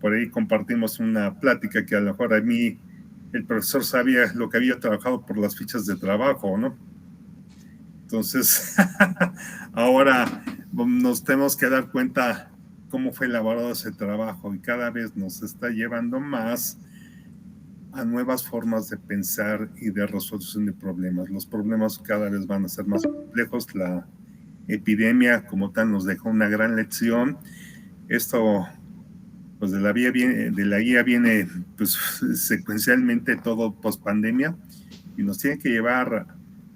por ahí compartimos una plática que a lo mejor a mí el profesor sabía lo que había trabajado por las fichas de trabajo, ¿no? Entonces, ahora nos tenemos que dar cuenta cómo fue elaborado ese trabajo, y cada vez nos está llevando más a nuevas formas de pensar y de resolución de problemas. Los problemas cada vez van a ser más complejos. La epidemia como tal nos dejó una gran lección. Esto, pues de la guía viene pues secuencialmente todo post pandemia, y nos tiene que llevar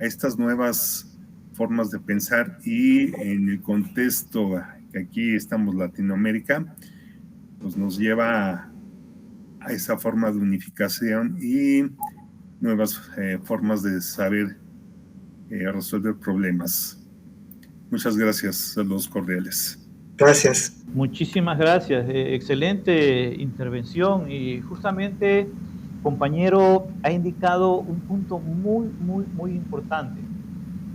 a estas nuevas formas de pensar, y en el contexto que aquí estamos, Latinoamérica, pues nos lleva a esa forma de unificación y nuevas formas de saber resolver problemas. Muchas gracias, saludos cordiales. Gracias. Muchísimas gracias, excelente intervención, y justamente, compañero, ha indicado un punto muy importante,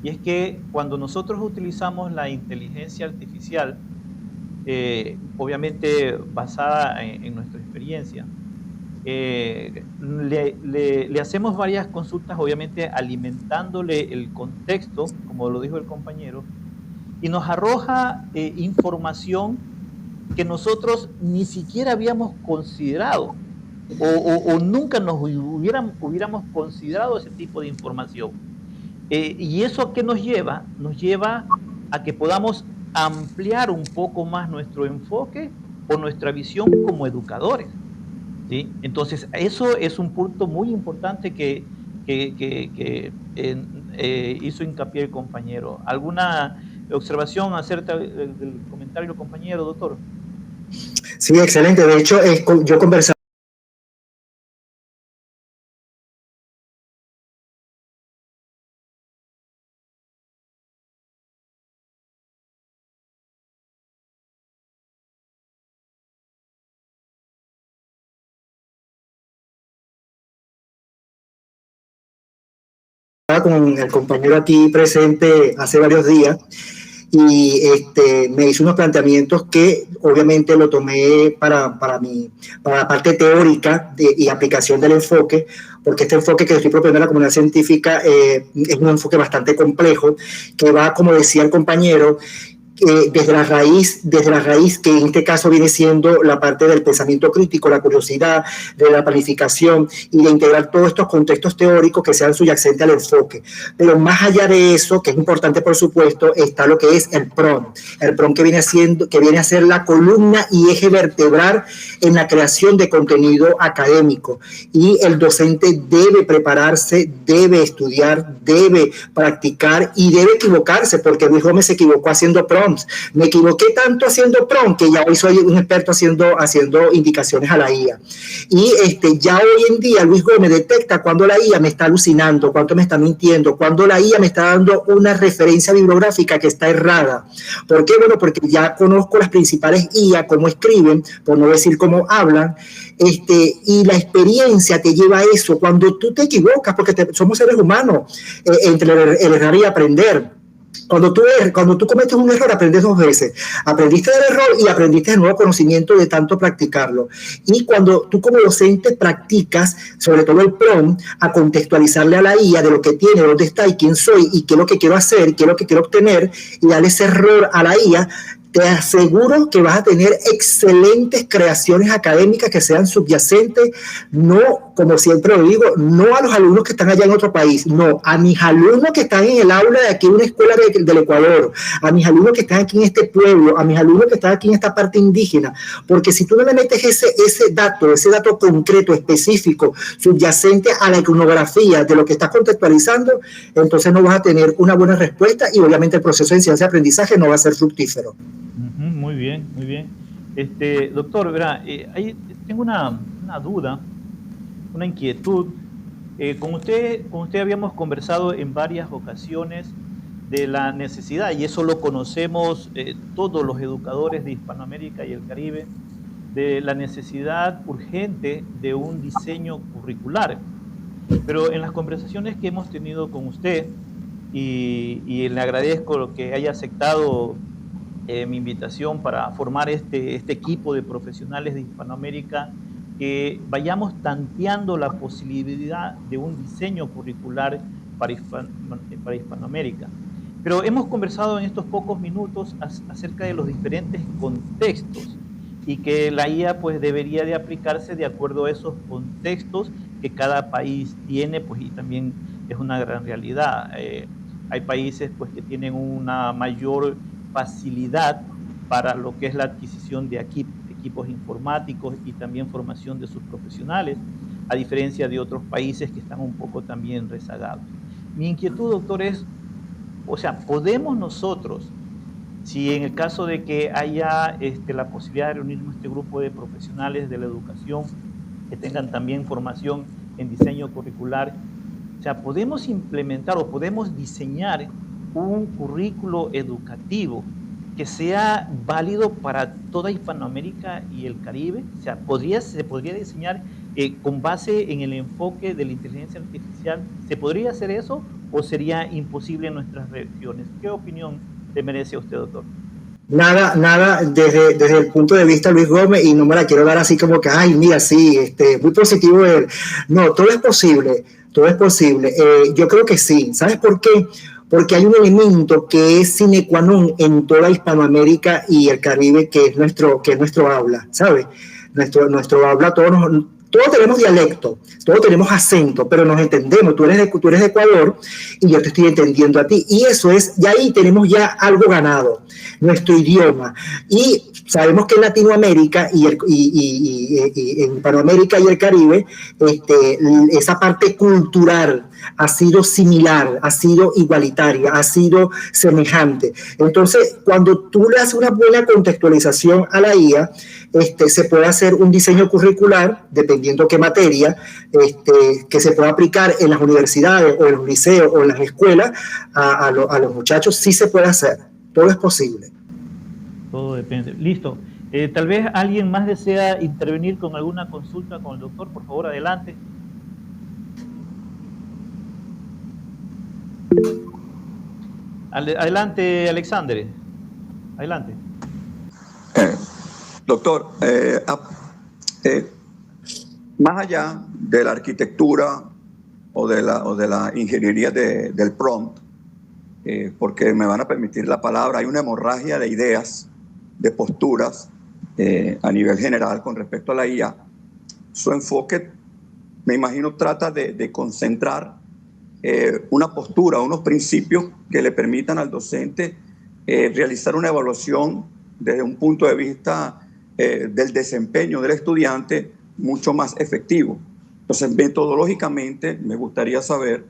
y es que cuando nosotros utilizamos la inteligencia artificial, obviamente basada en nuestra experiencia, le hacemos varias consultas, obviamente alimentándole el contexto, como lo dijo el compañero, y nos arroja información que nosotros ni siquiera habíamos considerado, o nunca nos hubiéramos considerado ese tipo de información. ¿Y eso a qué nos lleva? Nos lleva a que podamos ampliar un poco más nuestro enfoque o nuestra visión como educadores, ¿sí? Entonces, eso es un punto muy importante que hizo hincapié el compañero. ¿Alguna observación acerca del comentario del compañero, doctor? Sí, excelente. De hecho, yo conversaba con el compañero aquí presente hace varios días, y me hizo unos planteamientos que obviamente lo tomé para la parte teórica y aplicación del enfoque, porque este enfoque que estoy proponiendo en la comunidad científica es un enfoque bastante complejo, que va, como decía el compañero, desde la raíz, que en este caso viene siendo la parte del pensamiento crítico, la curiosidad, de la planificación, y de integrar todos estos contextos teóricos que sean subyacentes al enfoque. Pero más allá de eso, que es importante por supuesto, está lo que es el PROM. El PROM que viene a ser la columna y eje vertebral en la creación de contenido académico. Y el docente debe prepararse, debe estudiar, debe practicar y debe equivocarse, porque Luis Gómez se equivocó haciendo PROM. Me equivoqué tanto haciendo prompt que ya hoy soy un experto haciendo indicaciones a la IA. Y ya hoy en día Luis Gómez detecta cuando la IA me está alucinando, cuando me está mintiendo, cuando la IA me está dando una referencia bibliográfica que está errada. ¿Por qué? Bueno, porque ya conozco las principales IA, cómo escriben, por no decir cómo hablan, y la experiencia te lleva a eso. Cuando tú te equivocas, porque somos seres humanos, entre el errar y aprender. Cuando tú cometes un error, aprendes 2 veces. Aprendiste del error y aprendiste el nuevo conocimiento de tanto practicarlo. Y cuando tú como docente practicas, sobre todo el PROM, a contextualizarle a la IA de lo que tiene, dónde está y quién soy y qué es lo que quiero hacer, qué es lo que quiero obtener, y darle ese error a la IA, te aseguro que vas a tener excelentes creaciones académicas que sean subyacentes, no como siempre lo digo, no a los alumnos que están allá en otro país, no, a mis alumnos que están en el aula de aquí en una escuela del Ecuador, a mis alumnos que están aquí en este pueblo, a mis alumnos que están aquí en esta parte indígena, porque si tú no le metes ese dato concreto, específico, subyacente a la iconografía de lo que estás contextualizando, entonces no vas a tener una buena respuesta y obviamente el proceso de enseñanza y aprendizaje no va a ser fructífero. Muy bien, muy bien. Doctor, verá, tengo una duda, una inquietud. Con usted habíamos conversado en varias ocasiones de la necesidad, y eso lo conocemos todos los educadores de Hispanoamérica y el Caribe, de la necesidad urgente de un diseño curricular. Pero en las conversaciones que hemos tenido con usted, y le agradezco lo que haya aceptado mi invitación para formar este equipo de profesionales de Hispanoamérica, que vayamos tanteando la posibilidad de un diseño curricular para Hispanoamérica. Pero hemos conversado en estos pocos minutos acerca de los diferentes contextos y que la IA pues debería de aplicarse de acuerdo a esos contextos que cada país tiene, pues, y también es una gran realidad. Hay países pues que tienen una mayor facilidad para lo que es la adquisición de equipos informáticos y también formación de sus profesionales, a diferencia de otros países que están un poco también rezagados. Mi inquietud, doctor, es, o sea, ¿podemos nosotros, si en el caso de que haya la posibilidad de reunirnos este grupo de profesionales de la educación que tengan también formación en diseño curricular, o sea, podemos implementar o podemos diseñar un currículo educativo que sea válido para toda Hispanoamérica y el Caribe? O sea, se podría diseñar con base en el enfoque de la inteligencia artificial. ¿Se podría hacer eso o sería imposible en nuestras regiones? ¿Qué opinión le merece a usted, doctor? Nada, desde el punto de vista de Luis Gómez, y no me la quiero dar así como que, ay, mira, sí, muy positivo él. No, todo es posible. Yo creo que sí. ¿Sabes por qué? Porque hay un elemento que es sine qua non en toda Hispanoamérica y el Caribe, que es nuestro habla, ¿sabes? Nuestro habla, todos tenemos dialecto, todos tenemos acento, pero nos entendemos. Tú eres de Ecuador y yo te estoy entendiendo a ti. Y eso es, y ahí tenemos ya algo ganado, nuestro idioma. Y sabemos que en Latinoamérica y en Hispanoamérica y el Caribe, esa parte cultural ha sido similar, ha sido igualitaria, ha sido semejante. Entonces, cuando tú le haces una buena contextualización a la IA, se puede hacer un diseño curricular, dependiendo qué materia, que se pueda aplicar en las universidades o en los liceos o en las escuelas a los muchachos. Sí se puede hacer, todo es posible. Todo depende. Listo. Tal vez alguien más desea intervenir con alguna consulta con el doctor. Por favor, adelante. Adelante, Alexander. Adelante. Doctor, más allá de la arquitectura o de la ingeniería del prompt, porque me van a permitir la palabra, hay una hemorragia de ideas, de posturas a nivel general con respecto a la IA. Su enfoque, me imagino, trata de concentrar una postura, unos principios que le permitan al docente realizar una evaluación desde un punto de vista del desempeño del estudiante mucho más efectivo. Entonces, metodológicamente, me gustaría saber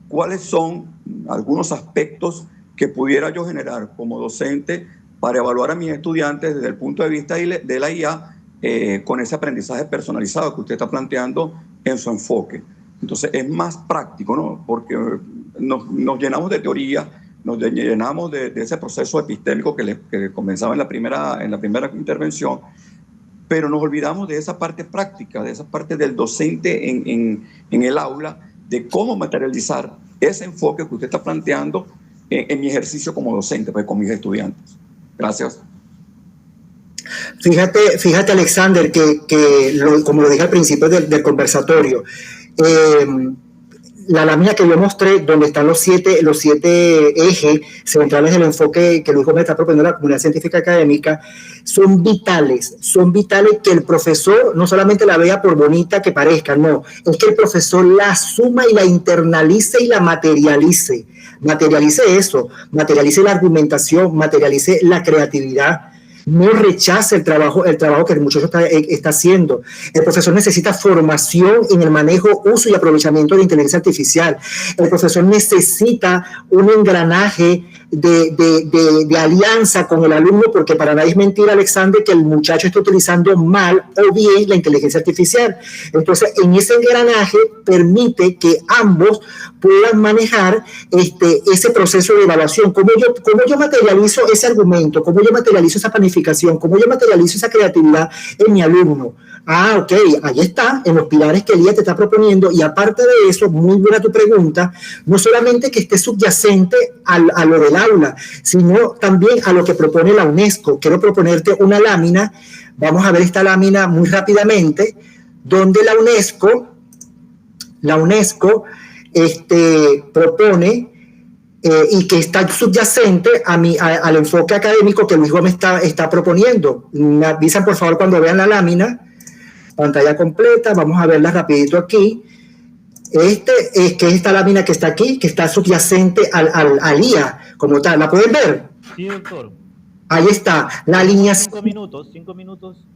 cuáles son algunos aspectos que pudiera yo generar como docente para evaluar a mis estudiantes desde el punto de vista de la IA con ese aprendizaje personalizado que usted está planteando en su enfoque. Entonces, es más práctico, ¿no? Porque nos llenamos de teoría, nos llenamos de ese proceso epistémico que comenzaba en la primera intervención, pero nos olvidamos de esa parte práctica, de esa parte del docente en el aula, de cómo materializar ese enfoque que usted está planteando en mi ejercicio como docente, pues, con mis estudiantes. Gracias. Fíjate, Alexander, que como lo dije al principio del conversatorio, la lámina que yo mostré, donde están los siete ejes centrales del enfoque que Luis Gómez está proponiendo a la comunidad científica académica, son vitales que el profesor no solamente la vea por bonita que parezca, no, es que el profesor la asuma y la internalice y la materialice eso, materialice la argumentación, materialice la creatividad. No rechace el trabajo que el muchacho está haciendo. El profesor necesita formación en el manejo, uso y aprovechamiento de la inteligencia artificial. El profesor necesita un engranaje de alianza con el alumno, porque para nadie es mentira, Alexander, que el muchacho está utilizando mal o bien la inteligencia artificial. Entonces, en ese engranaje permite que ambos puedan manejar ese proceso de evaluación. ¿Cómo yo materializo ese argumento? ¿Cómo yo materializo esa planificación? ¿Cómo yo materializo esa creatividad en mi alumno? Ah, ok, ahí está, en los pilares que Elías te está proponiendo. Y aparte de eso, muy buena tu pregunta, no solamente que esté subyacente a lo del aula, sino también a lo que propone la UNESCO. Quiero proponerte una lámina, vamos a ver esta lámina muy rápidamente, donde la UNESCO propone y que está subyacente al enfoque académico que Luis Gómez está proponiendo. Me avisan, por favor, cuando vean la lámina. Pantalla completa, vamos a verla rapidito aquí. Que es esta lámina que está aquí, que está subyacente al IA como tal. ¿La pueden ver? Sí, doctor. Ahí está, la alineación. 5 minutos.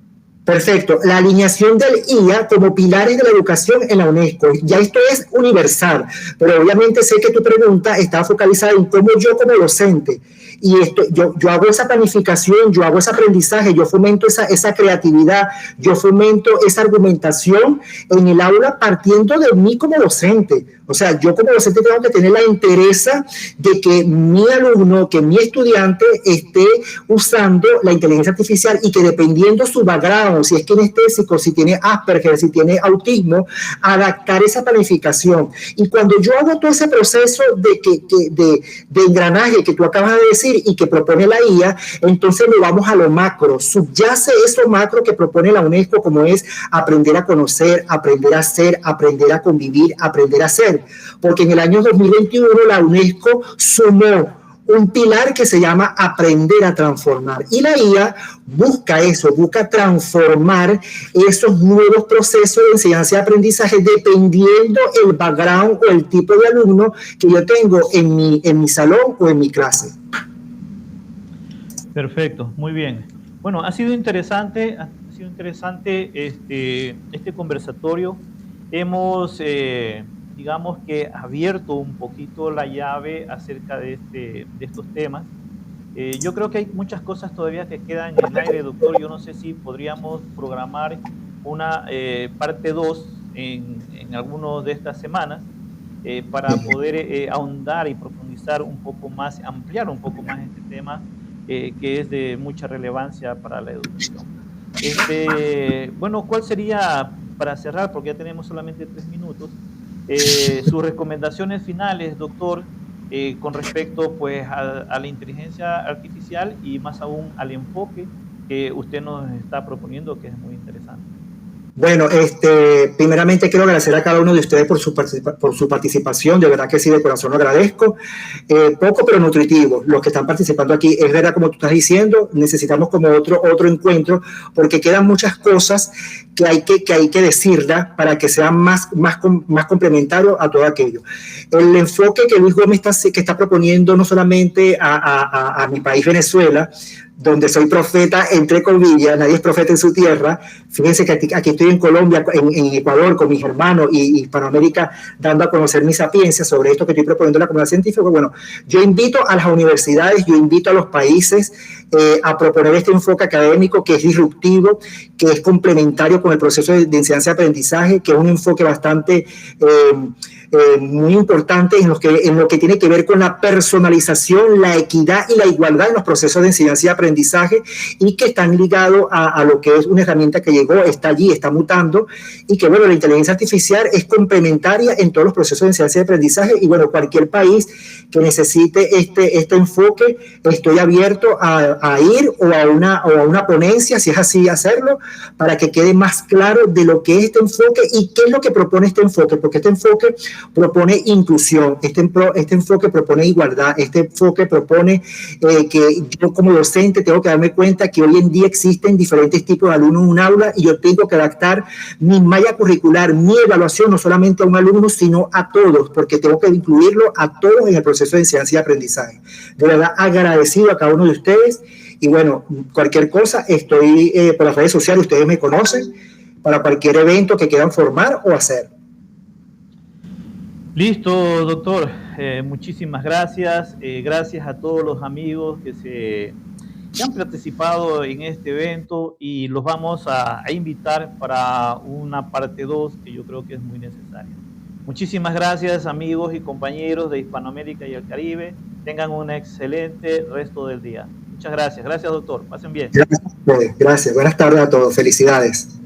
Perfecto, la alineación del IA como pilares de la educación en la UNESCO. Ya esto es universal, pero obviamente sé que tu pregunta está focalizada en cómo yo como docente, y yo hago esa planificación, yo hago ese aprendizaje, yo fomento esa creatividad, yo fomento esa argumentación en el aula partiendo de mí como docente. O sea, yo como docente tengo que tener la entereza de que mi alumno, que mi estudiante esté usando la inteligencia artificial y que dependiendo su background, si es kinestésico, si tiene Asperger, si tiene autismo, adaptar esa planificación. Y cuando yo hago todo ese proceso de engranaje que tú acabas de decir y que propone la IA, entonces nos vamos a lo macro. Subyace eso macro que propone la UNESCO, como es aprender a conocer, aprender a hacer, aprender a convivir, aprender a hacer. Porque en el año 2021 la UNESCO sumó un pilar que se llama aprender a transformar. Y la IA busca eso, busca transformar esos nuevos procesos de enseñanza y aprendizaje dependiendo el background o el tipo de alumno que yo tengo en mi salón o en mi clase. Perfecto, muy bien. Bueno, ha sido interesante este conversatorio. Hemos, digamos que abierto un poquito la llave acerca de estos temas. Yo creo que hay muchas cosas todavía que quedan en el aire, doctor. Yo no sé si podríamos programar una parte 2 en algunas de estas semanas para poder ahondar y profundizar un poco más, ampliar un poco más este tema que es de mucha relevancia para la educación. Bueno, ¿cuál sería, para cerrar, porque ya tenemos solamente 3 minutos, sus recomendaciones finales, doctor, con respecto pues a la inteligencia artificial y más aún al enfoque que usted nos está proponiendo, que es muy interesante? Bueno, primeramente quiero agradecer a cada uno de ustedes por su participación. De verdad que sí, de corazón lo agradezco. Poco pero nutritivo los que están participando aquí. Es verdad, como tú estás diciendo, necesitamos como otro encuentro, porque quedan muchas cosas que hay que decirlas para que sean más complementarios a todo aquello. El enfoque que Luis Gómez está proponiendo no solamente a mi país, Venezuela, donde soy profeta, entre comillas, nadie es profeta en su tierra. Fíjense que aquí estoy en Colombia, en Ecuador, con mis hermanos y Hispanoamérica, dando a conocer mi sapiencia sobre esto que estoy proponiendo en la comunidad científica. Bueno, yo invito a las universidades, yo invito a los países a proponer este enfoque académico que es disruptivo, que es complementario con el proceso de enseñanza y aprendizaje, que es un enfoque bastante muy importante en lo que tiene que ver con la personalización, la equidad y la igualdad en los procesos de enseñanza y aprendizaje, y que están ligados a lo que es una herramienta que llegó, está allí, está mutando, y que bueno, la inteligencia artificial es complementaria en todos los procesos de enseñanza y aprendizaje. Y bueno, cualquier país que necesite este enfoque, estoy abierto a ir o a una ponencia, si es así, hacerlo, para que quede más claro de lo que es este enfoque y qué es lo que propone este enfoque, porque este enfoque propone inclusión, este enfoque propone igualdad, este enfoque propone que yo como docente tengo que darme cuenta que hoy en día existen diferentes tipos de alumnos en un aula y yo tengo que adaptar mi malla curricular, mi evaluación, no solamente a un alumno, sino a todos, porque tengo que incluirlo a todos en el proceso de enseñanza y aprendizaje. De verdad, agradecido a cada uno de ustedes. Y bueno, cualquier cosa, estoy por las redes sociales, ustedes me conocen, para cualquier evento que quieran formar o hacer. Listo, doctor. Muchísimas gracias. Gracias a todos los amigos que han participado en este evento y los vamos a invitar para una parte 2 que yo creo que es muy necesaria. Muchísimas gracias, amigos y compañeros de Hispanoamérica y el Caribe. Tengan un excelente resto del día. Muchas gracias. Gracias, doctor. Pasen bien. Gracias. Buenas tardes a todos. Felicidades.